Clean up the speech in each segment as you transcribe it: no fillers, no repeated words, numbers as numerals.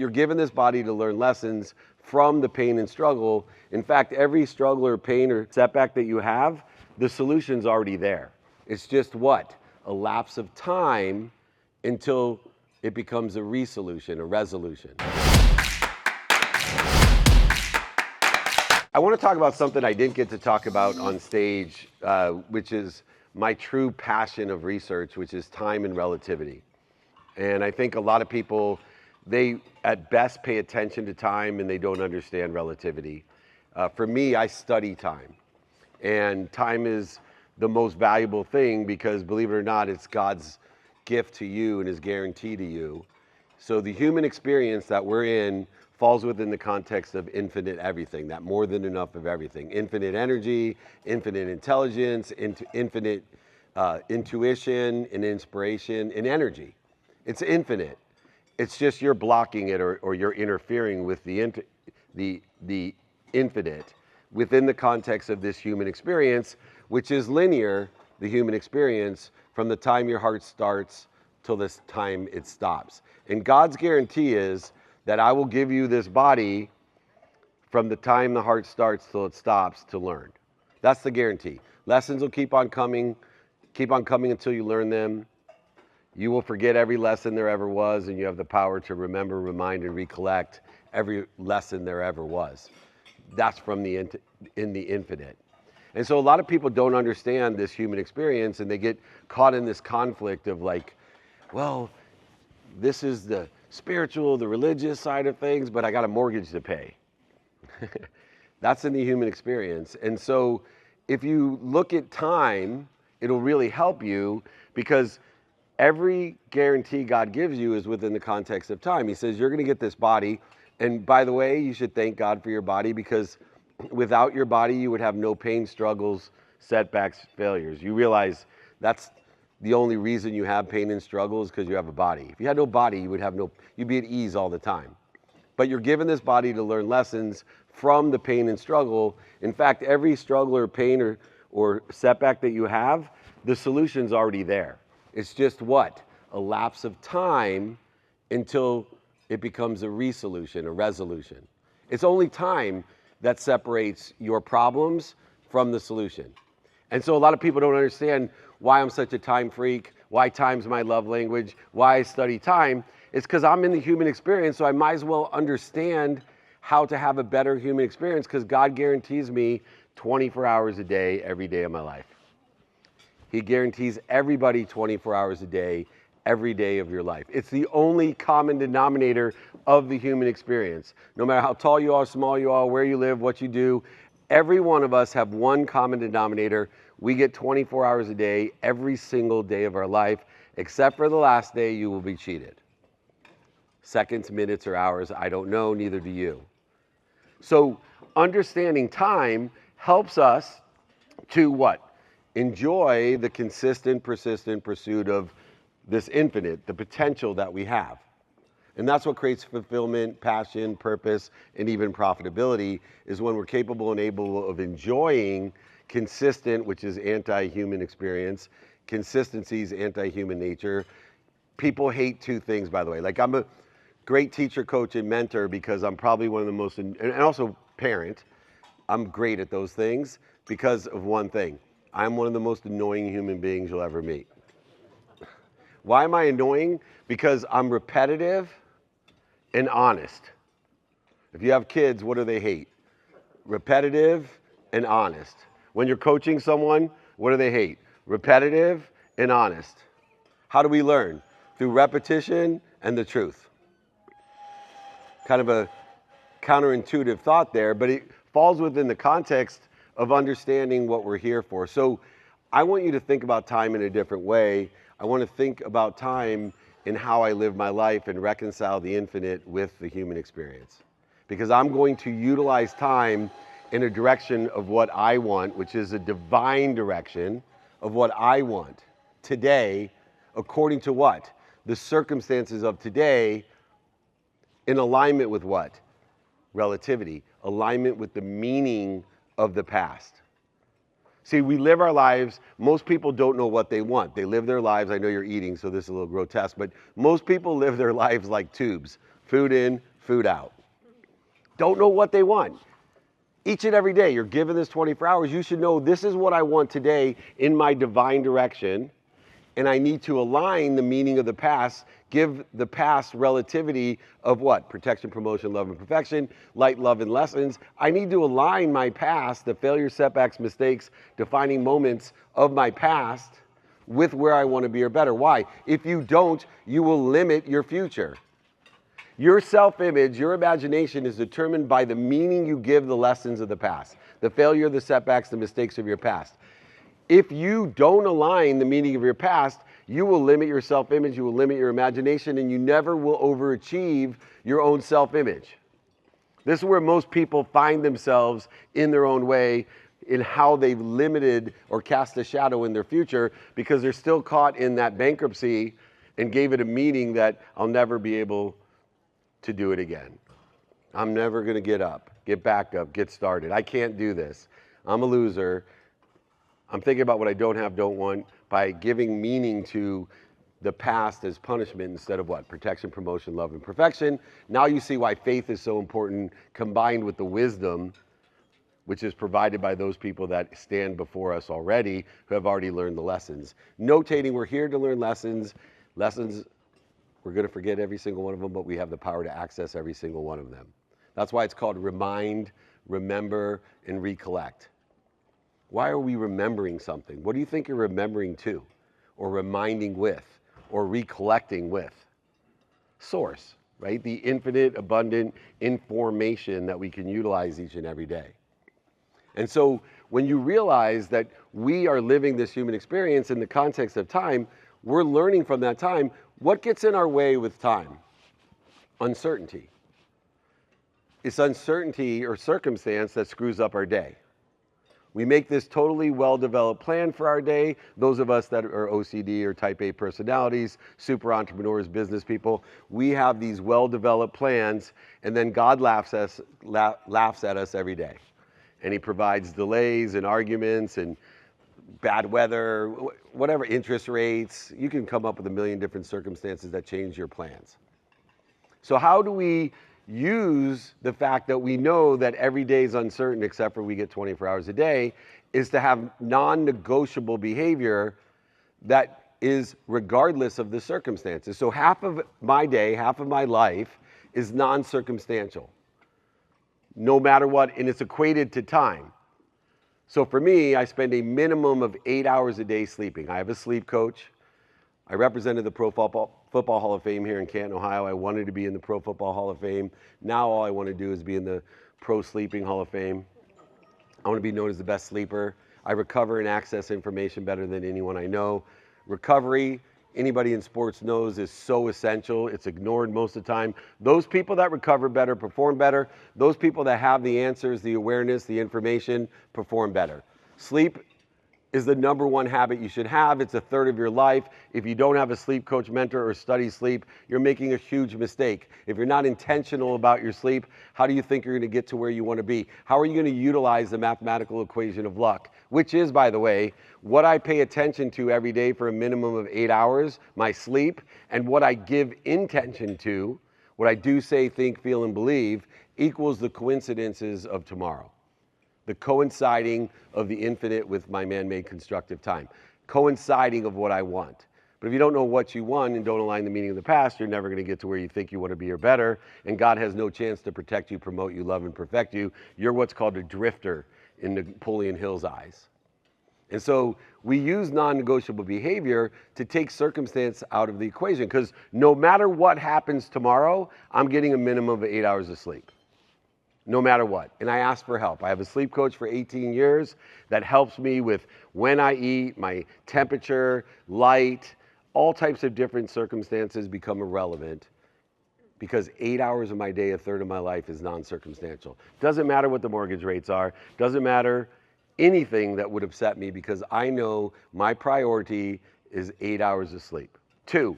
You're given this body to learn lessons from the pain and struggle. In fact, every struggle or pain or setback that you have, the solution's already there. It's just what? A lapse of time until it becomes a resolution, a resolution. I want to talk about something I didn't get to talk about on stage, which is my true passion of research, which is time and relativity. And I think a lot of people, they at best pay attention to time and they don't understand relativity. For me, I study time. And time is the most valuable thing because, believe it or not, it's God's gift to you and his guarantee to you. So the human experience that we're in falls within the context of infinite everything, that more than enough of everything. Infinite energy, infinite intelligence, infinite intuition and inspiration and energy. It's infinite. It's just you're blocking it or you're interfering with the infinite within the context of this human experience, which is linear, the human experience, from the time your heart starts till this time it stops. And God's guarantee is that I will give you this body from the time the heart starts till it stops to learn. That's the guarantee. Lessons will keep on coming until you learn them. You will forget every lesson there ever was, and you have the power to remember, remind, and recollect every lesson there ever was. That's from in the infinite. And so a lot of people don't understand this human experience, and they get caught in this conflict of like, well, this is the spiritual, the religious side of things, but I got a mortgage to pay. That's in the human experience. And so if you look at time, it'll really help you because every guarantee God gives you is within the context of time. He says, you're going to get this body. And by the way, you should thank God for your body because without your body, you would have no pain, struggles, setbacks, failures. You realize that's the only reason you have pain and struggle is because you have a body. If you had no body, you'd be at ease all the time. But you're given this body to learn lessons from the pain and struggle. In fact, every struggle or pain or setback that you have, the solution's already there. It's just what? A lapse of time until it becomes a resolution, a resolution. It's only time that separates your problems from the solution. And so a lot of people don't understand why I'm such a time freak, why time's my love language, why I study time. It's because I'm in the human experience, so I might as well understand how to have a better human experience because God guarantees me 24 hours a day, every day of my life. He guarantees everybody 24 hours a day, every day of your life. It's the only common denominator of the human experience. No matter how tall you are, small you are, where you live, what you do, every one of us have one common denominator. We get 24 hours a day, every single day of our life, except for the last day you will be cheated. Seconds, minutes, or hours, I don't know, neither do you. So understanding time helps us to what? Enjoy the consistent, persistent pursuit of this infinite, the potential that we have. And that's what creates fulfillment, passion, purpose, and even profitability is when we're capable and able of enjoying consistent, which is anti-human experience, consistency's anti-human nature. People hate two things, by the way. Like I'm a great teacher, coach, and mentor because I'm probably one of the most, and also parent, I'm great at those things because of one thing. I'm one of the most annoying human beings you'll ever meet. Why am I annoying? Because I'm repetitive and honest. If you have kids, what do they hate? Repetitive and honest. When you're coaching someone, what do they hate? Repetitive and honest. How do we learn? Through repetition and the truth. Kind of a counterintuitive thought there, but it falls within the context of understanding what we're here for. So I want you to think about time in a different way. I want to think about time in how I live my life and reconcile the infinite with the human experience. Because I'm going to utilize time in a direction of what I want, which is a divine direction of what I want today, according to what? The circumstances of today in alignment with what? Relativity, alignment with the meaning of the past. See, we live our lives, most people don't know what they want. They live their lives, I know you're eating, so this is a little grotesque, but most people live their lives like tubes, Food in, food out. Don't know what they want. Each and every day, you're given this 24 hours. You should know this is what I want today in my divine direction. And I need to align the meaning of the past, give the past relativity of what? Protection, promotion, love, and perfection, light, love, and lessons. I need to align my past, the failures, setbacks, mistakes, defining moments of my past with where I want to be or better. Why? If you don't, you will limit your future. Your self-image, your imagination is determined by the meaning you give the lessons of the past, the failure, the setbacks, the mistakes of your past. If you don't align the meaning of your past, you will limit your self-image, you will limit your imagination, and you never will overachieve your own self-image. This is where most people find themselves in their own way, in how they've limited or cast a shadow in their future, because they're still caught in that bankruptcy and gave it a meaning that I'll never be able to do it again. I'm never going to get up, get back up, get started. I can't do this. I'm a loser. I'm thinking about what I don't have, don't want, by giving meaning to the past as punishment instead of what? Protection, promotion, love, and perfection. Now you see why faith is so important, combined with the wisdom, which is provided by those people that stand before us already, who have already learned the lessons. Notating, we're here to learn lessons. Lessons, we're going to forget every single one of them, but we have the power to access every single one of them. That's why it's called remind, remember, and recollect. Why are we remembering something? What do you think you're remembering to, or reminding with, or recollecting with? Source, right? The infinite, abundant information that we can utilize each and every day. And so when you realize that we are living this human experience in the context of time, we're learning from that time. What gets in our way with time? Uncertainty. It's uncertainty or circumstance that screws up our day. We make this totally well-developed plan for our day. Those of us that are OCD or type A personalities, super entrepreneurs, business people, we have these well-developed plans, and then God laughs at us every day. And he provides delays and arguments and bad weather, whatever, interest rates. You can come up with a million different circumstances that change your plans. So how do we use the fact that we know that every day is uncertain except for we get 24 hours a day, is to have non-negotiable behavior that is regardless of the circumstances. So half of my day, half of my life is non-circumstantial, no matter what, and it's equated to time. So for me, I spend a minimum of 8 hours a day sleeping. I have a sleep coach. I represented the Pro Football Hall of Fame here in Canton, Ohio. I wanted to be in the Pro Football Hall of Fame. Now all I want to do is be in the Pro Sleeping Hall of Fame. I want to be known as the best sleeper. I recover and access information better than anyone I know. Recovery, anybody in sports knows, is so essential. It's ignored most of the time. Those people that recover better perform better. Those people that have the answers, the awareness, the information, perform better. Sleep is the number one habit you should have. It's a third of your life. If you don't have a sleep coach, mentor, or study sleep, you're making a huge mistake. If you're not intentional about your sleep, how do you think you're going to get to where you want to be? How are you going to utilize the mathematical equation of luck? Which is, by the way, what I pay attention to every day for a minimum of 8 hours, my sleep, and what I give intention to, what I do, say, think, feel, and believe, equals the coincidences of tomorrow. The coinciding of the infinite with my man-made constructive time. Coinciding of what I want. But if you don't know what you want and don't align the meaning of the past, you're never going to get to where you think you want to be or better. And God has no chance to protect you, promote you, love, and perfect you. You're what's called a drifter in Napoleon Hill's eyes. And so we use non-negotiable behavior to take circumstance out of the equation, because no matter what happens tomorrow, I'm getting a minimum of 8 hours of sleep. No matter what. And I ask for help. I have a sleep coach for 18 years that helps me with when I eat, my temperature, light, all types of different circumstances become irrelevant, because 8 hours of my day, a third of my life, is non-circumstantial. Doesn't matter what the mortgage rates are. Doesn't matter anything that would upset me, because I know my priority is 8 hours of sleep. 2,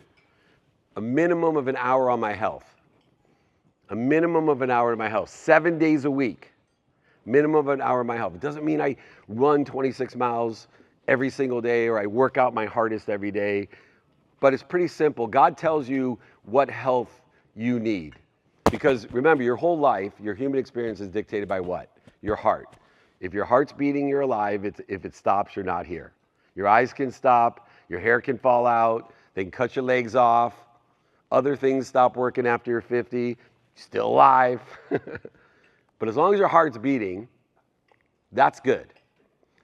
a minimum of an hour on my health. A minimum of an hour in my health, 7 days a week, minimum of an hour in my health. It doesn't mean I run 26 miles every single day or I work out my hardest every day, but it's pretty simple. God tells you what health you need. Because remember, your whole life, your human experience is dictated by what? Your heart. If your heart's beating, you're alive. If it stops, you're not here. Your eyes can stop, your hair can fall out, they can cut your legs off, other things stop working after you're 50, still alive. But as long as your heart's beating, that's good.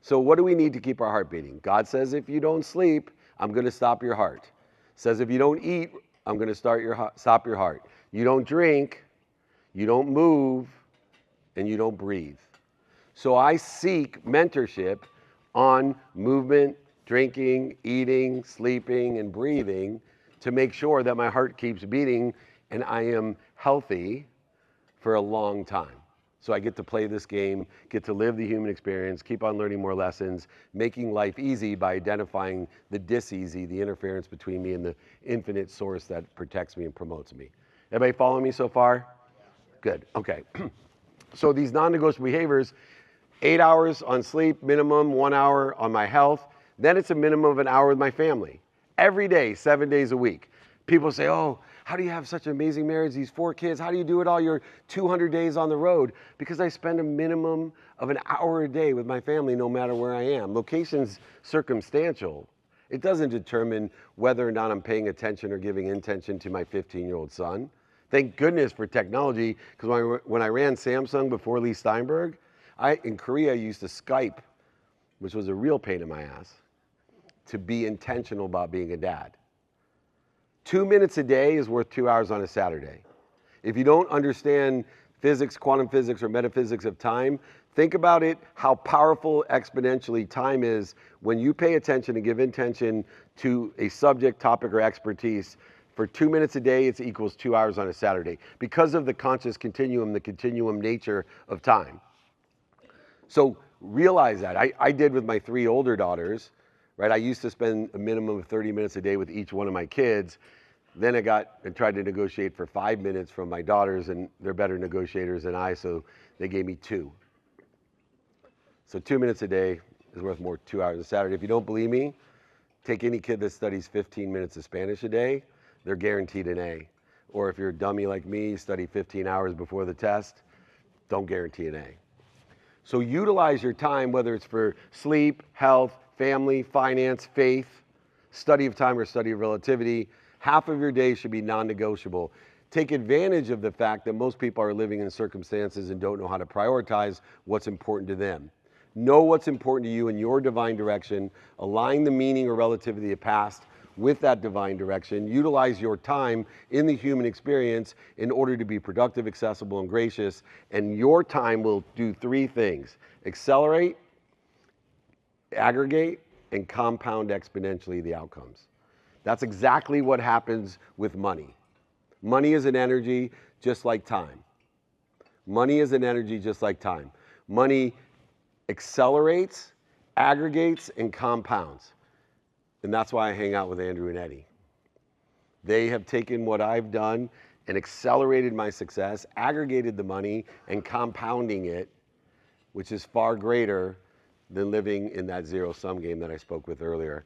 So what do we need to keep our heart beating? God says if you don't sleep, I'm going to stop your heart. Says if you don't eat, I'm going to stop your heart. You don't drink, you don't move, and you don't breathe. So I seek mentorship on movement, drinking, eating, sleeping, and breathing to make sure that my heart keeps beating and I am healthy for a long time. So I get to play this game, get to live the human experience, keep on learning more lessons, making life easy by identifying the dis-easy, the interference between me and the infinite source that protects me and promotes me. Everybody following me so far? Good, okay. So these non-negotiable behaviors, 8 hours on sleep, minimum 1 hour on my health, then it's a minimum of an hour with my family. Every day, 7 days a week. People say, oh, how do you have such an amazing marriage, these 4 kids? How do you do it all your 200 days on the road? Because I spend a minimum of an hour a day with my family no matter where I am. Location's circumstantial. It doesn't determine whether or not I'm paying attention or giving intention to my 15-year-old son. Thank goodness for technology, because when I ran Samsung before Lee Steinberg, in Korea, I used to Skype, which was a real pain in my ass, to be intentional about being a dad. 2 minutes a day is worth 2 hours on a Saturday. If you don't understand physics, quantum physics, or metaphysics of time, think about it, how powerful exponentially time is when you pay attention and give intention to a subject, topic, or expertise. For 2 minutes a day, it equals 2 hours on a Saturday because of the conscious continuum, the continuum nature of time. So realize that. I did with my 3 older daughters, right? I used to spend a minimum of 30 minutes a day with each one of my kids. Then I tried to negotiate for 5 minutes from my daughters, and they're better negotiators than I, so they gave me 2. So 2 minutes a day is worth more 2 hours a Saturday. If you don't believe me, take any kid that studies 15 minutes of Spanish a day, they're guaranteed an A. Or if you're a dummy like me, you study 15 hours before the test, don't guarantee an A. So utilize your time, whether it's for sleep, health, family, finance, faith, study of time or study of relativity. Half of your day should be non-negotiable. Take advantage of the fact that most people are living in circumstances and don't know how to prioritize what's important to them. Know what's important to you in your divine direction. Align the meaning or relativity of the past with that divine direction. Utilize your time in the human experience in order to be productive, accessible, and gracious. And your time will do 3 things: accelerate, aggregate, and compound exponentially the outcomes. That's exactly what happens with money. Money is an energy just like time. Money is an energy just like time. Money accelerates, aggregates, and compounds. And that's why I hang out with Andrew and Eddie. They have taken what I've done and accelerated my success, aggregated the money, and compounding it, which is far greater than living in that zero-sum game that I spoke with earlier.